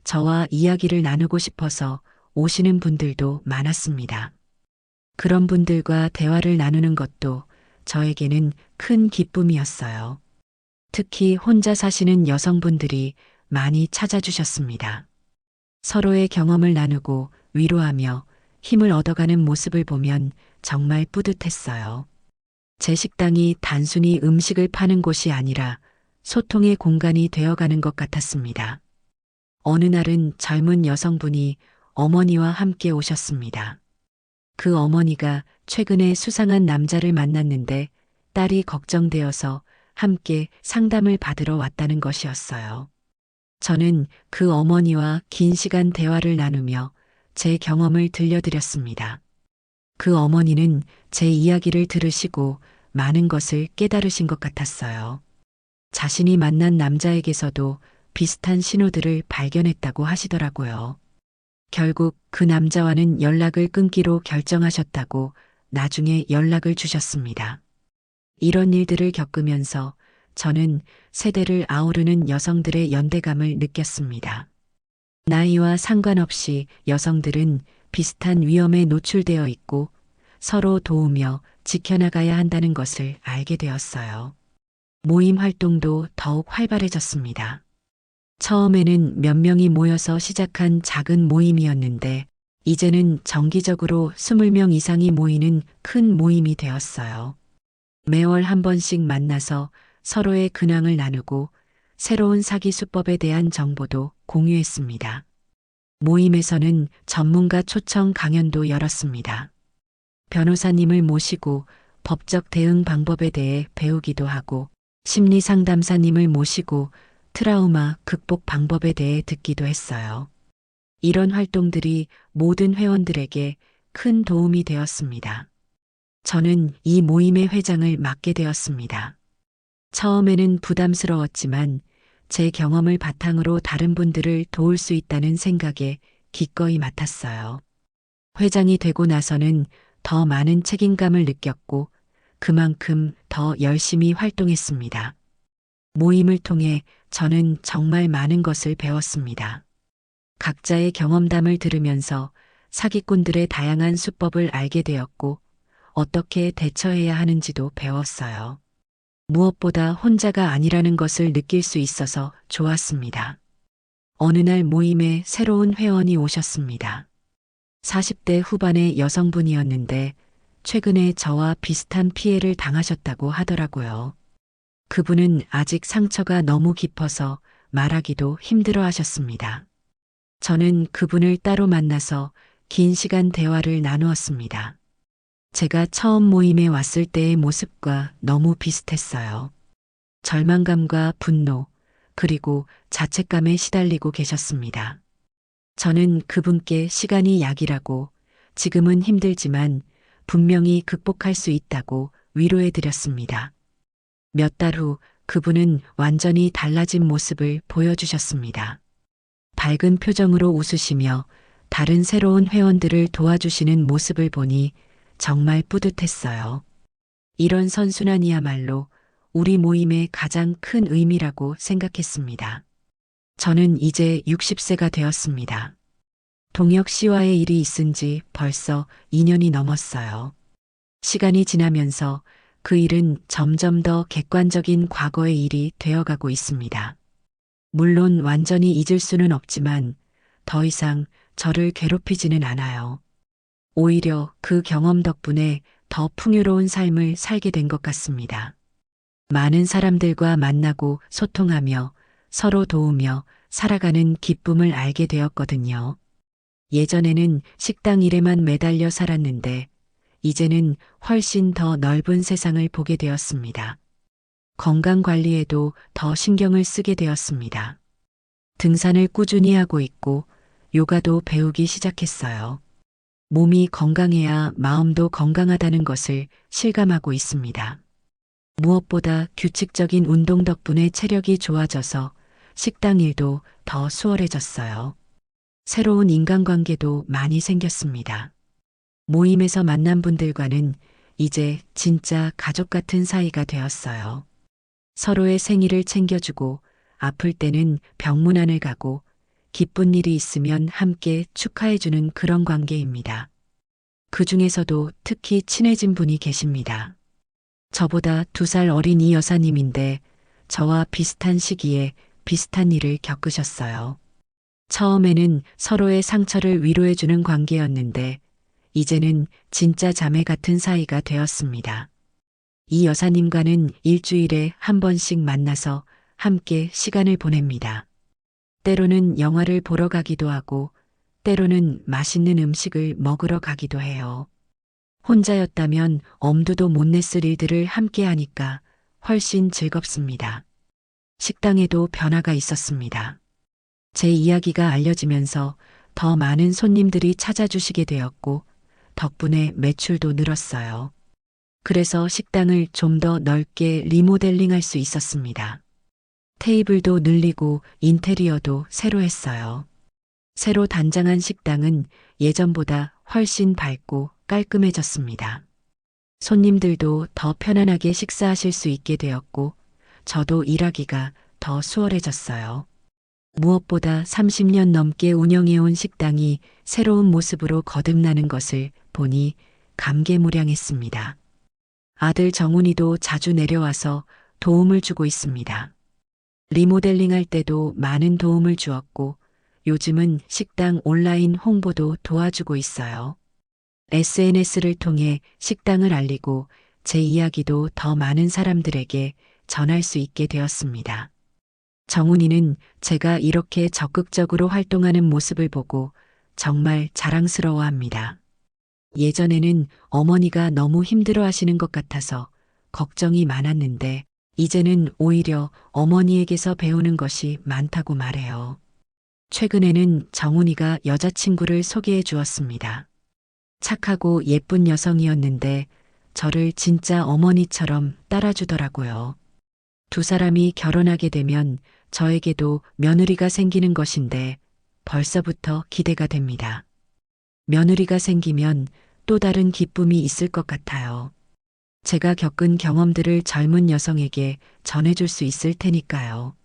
저와 이야기를 나누고 싶어서 오시는 분들도 많았습니다. 그런 분들과 대화를 나누는 것도 저에게는 큰 기쁨이었어요. 특히 혼자 사시는 여성분들이 많이 찾아주셨습니다. 서로의 경험을 나누고 위로하며 힘을 얻어가는 모습을 보면 정말 뿌듯했어요. 제 식당이 단순히 음식을 파는 곳이 아니라 소통의 공간이 되어가는 것 같았습니다. 어느 날은 젊은 여성분이 어머니와 함께 오셨습니다. 그 어머니가 최근에 수상한 남자를 만났는데 딸이 걱정되어서 함께 상담을 받으러 왔다는 것이었어요. 저는 그 어머니와 긴 시간 대화를 나누며 제 경험을 들려드렸습니다. 그 어머니는 제 이야기를 들으시고 많은 것을 깨달으신 것 같았어요. 자신이 만난 남자에게서도 비슷한 신호들을 발견했다고 하시더라고요. 결국 그 남자와는 연락을 끊기로 결정하셨다고 나중에 연락을 주셨습니다. 이런 일들을 겪으면서 저는 세대를 아우르는 여성들의 연대감을 느꼈습니다. 나이와 상관없이 여성들은 비슷한 위험에 노출되어 있고 서로 도우며 지켜나가야 한다는 것을 알게 되었어요. 모임 활동도 더욱 활발해졌습니다. 처음에는 몇 명이 모여서 시작한 작은 모임이었는데 이제는 정기적으로 20명 이상이 모이는 큰 모임이 되었어요. 매월 한 번씩 만나서 서로의 근황을 나누고 새로운 사기 수법에 대한 정보도 공유했습니다. 모임에서는 전문가 초청 강연도 열었습니다. 변호사님을 모시고 법적 대응 방법에 대해 배우기도 하고 심리 상담사님을 모시고 트라우마 극복 방법에 대해 듣기도 했어요. 이런 활동들이 모든 회원들에게 큰 도움이 되었습니다. 저는 이 모임의 회장을 맡게 되었습니다. 처음에는 부담스러웠지만 제 경험을 바탕으로 다른 분들을 도울 수 있다는 생각에 기꺼이 맡았어요. 회장이 되고 나서는 더 많은 책임감을 느꼈고 그만큼 더 열심히 활동했습니다. 모임을 통해 저는 정말 많은 것을 배웠습니다. 각자의 경험담을 들으면서 사기꾼들의 다양한 수법을 알게 되었고 어떻게 대처해야 하는지도 배웠어요. 무엇보다 혼자가 아니라는 것을 느낄 수 있어서 좋았습니다. 어느 날 모임에 새로운 회원이 오셨습니다. 40대 후반의 여성분이었는데 최근에 저와 비슷한 피해를 당하셨다고 하더라고요. 그분은 아직 상처가 너무 깊어서 말하기도 힘들어 하셨습니다. 저는 그분을 따로 만나서 긴 시간 대화를 나누었습니다. 제가 처음 모임에 왔을 때의 모습과 너무 비슷했어요. 절망감과 분노, 그리고 자책감에 시달리고 계셨습니다. 저는 그분께 시간이 약이라고 지금은 힘들지만 분명히 극복할 수 있다고 위로해 드렸습니다. 몇 달 후 그분은 완전히 달라진 모습을 보여주셨습니다. 밝은 표정으로 웃으시며 다른 새로운 회원들을 도와주시는 모습을 보니 정말 뿌듯했어요. 이런 선순환이야말로 우리 모임의 가장 큰 의미라고 생각했습니다. 저는 이제 60세가 되었습니다. 동혁 씨와의 일이 있은 지 벌써 2년이 넘었어요. 시간이 지나면서 그 일은 점점 더 객관적인 과거의 일이 되어가고 있습니다. 물론 완전히 잊을 수는 없지만 더 이상 저를 괴롭히지는 않아요. 오히려 그 경험 덕분에 더 풍요로운 삶을 살게 된 것 같습니다. 많은 사람들과 만나고 소통하며 서로 도우며 살아가는 기쁨을 알게 되었거든요. 예전에는 식당 일에만 매달려 살았는데 이제는 훨씬 더 넓은 세상을 보게 되었습니다. 건강 관리에도 더 신경을 쓰게 되었습니다. 등산을 꾸준히 하고 있고 요가도 배우기 시작했어요. 몸이 건강해야 마음도 건강하다는 것을 실감하고 있습니다. 무엇보다 규칙적인 운동 덕분에 체력이 좋아져서 식당 일도 더 수월해졌어요. 새로운 인간관계도 많이 생겼습니다. 모임에서 만난 분들과는 이제 진짜 가족 같은 사이가 되었어요. 서로의 생일을 챙겨주고 아플 때는 병문안을 가고 기쁜 일이 있으면 함께 축하해주는 그런 관계입니다. 그 중에서도 특히 친해진 분이 계십니다. 저보다 2살 어린 이 여사님인데 저와 비슷한 시기에 비슷한 일을 겪으셨어요. 처음에는 서로의 상처를 위로해주는 관계였는데 이제는 진짜 자매 같은 사이가 되었습니다. 이 여사님과는 일주일에 한 번씩 만나서 함께 시간을 보냅니다. 때로는 영화를 보러 가기도 하고 때로는 맛있는 음식을 먹으러 가기도 해요. 혼자였다면 엄두도 못 냈을 일들을 함께 하니까 훨씬 즐겁습니다. 식당에도 변화가 있었습니다. 제 이야기가 알려지면서 더 많은 손님들이 찾아주시게 되었고 덕분에 매출도 늘었어요. 그래서 식당을 좀 더 넓게 리모델링할 수 있었습니다. 테이블도 늘리고 인테리어도 새로 했어요. 새로 단장한 식당은 예전보다 훨씬 밝고 깔끔해졌습니다. 손님들도 더 편안하게 식사하실 수 있게 되었고 저도 일하기가 더 수월해졌어요. 무엇보다 30년 넘게 운영해온 식당이 새로운 모습으로 거듭나는 것을 보니 감개무량했습니다. 아들 정훈이도 자주 내려와서 도움을 주고 있습니다. 리모델링 할 때도 많은 도움을 주었고 요즘은 식당 온라인 홍보도 도와주고 있어요. SNS를 통해 식당을 알리고 제 이야기도 더 많은 사람들에게 전할 수 있게 되었습니다. 정훈이는 제가 이렇게 적극적으로 활동하는 모습을 보고 정말 자랑스러워합니다. 예전에는 어머니가 너무 힘들어 하시는 것 같아서 걱정이 많았는데 이제는 오히려 어머니에게서 배우는 것이 많다고 말해요. 최근에는 정훈이가 여자친구를 소개해 주었습니다. 착하고 예쁜 여성이었는데 저를 진짜 어머니처럼 따라주더라고요. 2사람이 결혼하게 되면 저에게도 며느리가 생기는 것인데 벌써부터 기대가 됩니다. 며느리가 생기면 또 다른 기쁨이 있을 것 같아요. 제가 겪은 경험들을 젊은 여성에게 전해줄 수 있을 테니까요.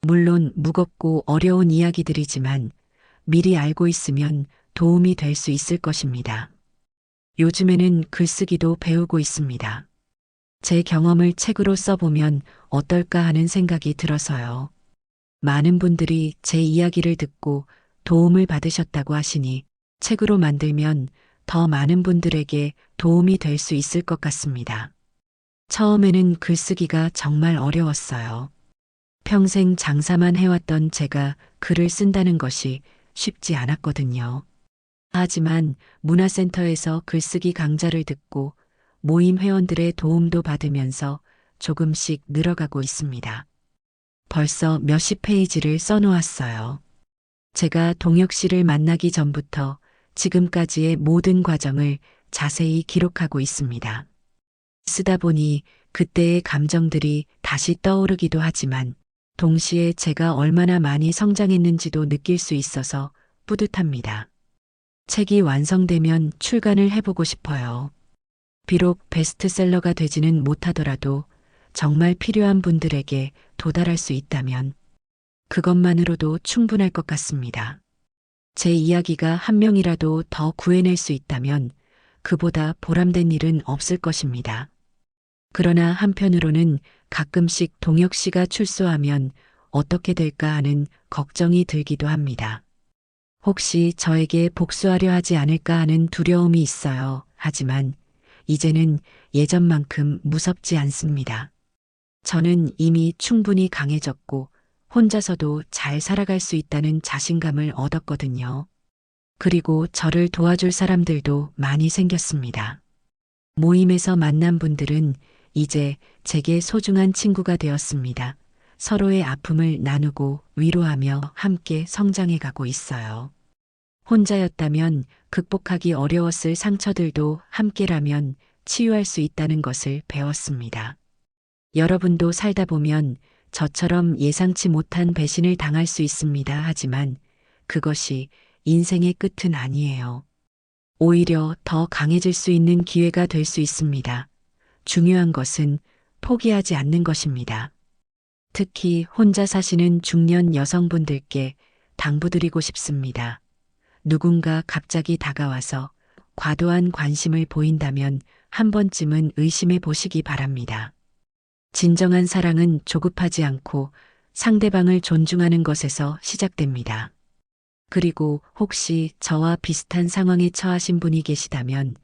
물론 무겁고 어려운 이야기들이지만 미리 알고 있으면 도움이 될 수 있을 것입니다. 요즘에는 글쓰기도 배우고 있습니다. 제 경험을 책으로 써보면 어떨까 하는 생각이 들어서요. 많은 분들이 제 이야기를 듣고 도움을 받으셨다고 하시니 책으로 만들면 더 많은 분들에게 도움이 될 수 있을 것 같습니다. 처음에는 글쓰기가 정말 어려웠어요. 평생 장사만 해왔던 제가 글을 쓴다는 것이 쉽지 않았거든요. 하지만 문화센터에서 글쓰기 강좌를 듣고 모임 회원들의 도움도 받으면서 조금씩 늘어가고 있습니다. 벌써 몇십 페이지를 써놓았어요. 제가 동혁 씨를 만나기 전부터 지금까지의 모든 과정을 자세히 기록하고 있습니다. 쓰다 보니 그때의 감정들이 다시 떠오르기도 하지만 동시에 제가 얼마나 많이 성장했는지도 느낄 수 있어서 뿌듯합니다. 책이 완성되면 출간을 해보고 싶어요. 비록 베스트셀러가 되지는 못하더라도 정말 필요한 분들에게 도달할 수 있다면 그것만으로도 충분할 것 같습니다. 제 이야기가 한 명이라도 더 구해낼 수 있다면 그보다 보람된 일은 없을 것입니다. 그러나 한편으로는 가끔씩 동혁 씨가 출소하면 어떻게 될까 하는 걱정이 들기도 합니다. 혹시 저에게 복수하려 하지 않을까 하는 두려움이 있어요. 하지만 이제는 예전만큼 무섭지 않습니다. 저는 이미 충분히 강해졌고 혼자서도 잘 살아갈 수 있다는 자신감을 얻었거든요. 그리고 저를 도와줄 사람들도 많이 생겼습니다. 모임에서 만난 분들은 이제 제게 소중한 친구가 되었습니다. 서로의 아픔을 나누고 위로하며 함께 성장해 가고 있어요. 혼자였다면 극복하기 어려웠을 상처들도 함께라면 치유할 수 있다는 것을 배웠습니다. 여러분도 살다 보면 저처럼 예상치 못한 배신을 당할 수 있습니다. 하지만 그것이 인생의 끝은 아니에요. 오히려 더 강해질 수 있는 기회가 될 수 있습니다. 중요한 것은 포기하지 않는 것입니다. 특히 혼자 사시는 중년 여성분들께 당부드리고 싶습니다. 누군가 갑자기 다가와서 과도한 관심을 보인다면 한 번쯤은 의심해 보시기 바랍니다. 진정한 사랑은 조급하지 않고 상대방을 존중하는 것에서 시작됩니다. 그리고 혹시 저와 비슷한 상황에 처하신 분이 계시다면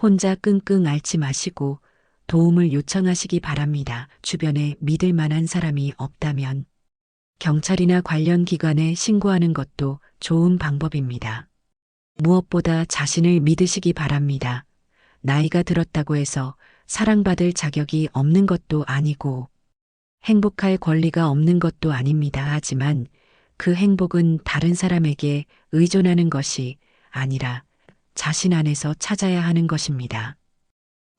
혼자 끙끙 앓지 마시고 도움을 요청하시기 바랍니다. 주변에 믿을 만한 사람이 없다면 경찰이나 관련 기관에 신고하는 것도 좋은 방법입니다. 무엇보다 자신을 믿으시기 바랍니다. 나이가 들었다고 해서 사랑받을 자격이 없는 것도 아니고 행복할 권리가 없는 것도 아닙니다. 하지만 그 행복은 다른 사람에게 의존하는 것이 아니라 자신 안에서 찾아야 하는 것입니다.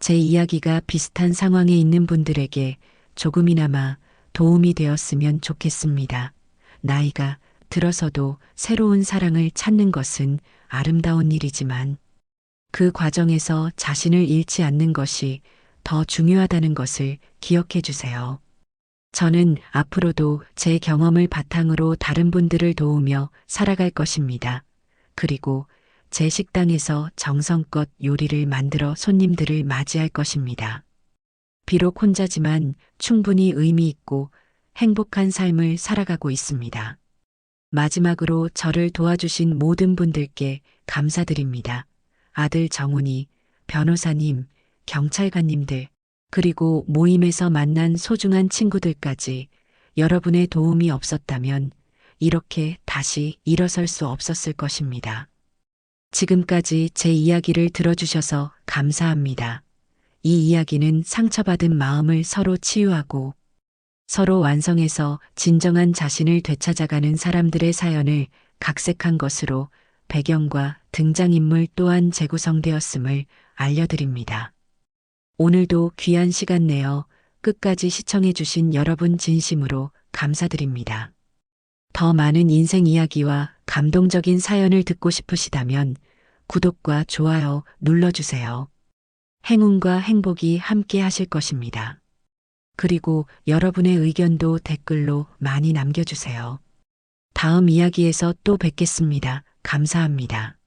제 이야기가 비슷한 상황에 있는 분들에게 조금이나마 도움이 되었으면 좋겠습니다. 나이가 들어서도 새로운 사랑을 찾는 것은 아름다운 일이지만 그 과정에서 자신을 잃지 않는 것이 더 중요하다는 것을 기억해 주세요. 저는 앞으로도 제 경험을 바탕으로 다른 분들을 도우며 살아갈 것입니다. 그리고 제 식당에서 정성껏 요리를 만들어 손님들을 맞이할 것입니다. 비록 혼자지만 충분히 의미 있고 행복한 삶을 살아가고 있습니다. 마지막으로 저를 도와주신 모든 분들께 감사드립니다. 아들 정훈이, 변호사님, 경찰관님들, 그리고 모임에서 만난 소중한 친구들까지 여러분의 도움이 없었다면 이렇게 다시 일어설 수 없었을 것입니다. 지금까지 제 이야기를 들어주셔서 감사합니다. 이 이야기는 상처받은 마음을 서로 치유하고 서로 완성해서 진정한 자신을 되찾아가는 사람들의 사연을 각색한 것으로 배경과 등장인물 또한 재구성되었음을 알려드립니다. 오늘도 귀한 시간 내어 끝까지 시청해주신 여러분 진심으로 감사드립니다. 더 많은 인생 이야기와 감동적인 사연을 듣고 싶으시다면 구독과 좋아요 눌러주세요. 행운과 행복이 함께 하실 것입니다. 그리고 여러분의 의견도 댓글로 많이 남겨주세요. 다음 이야기에서 또 뵙겠습니다. 감사합니다.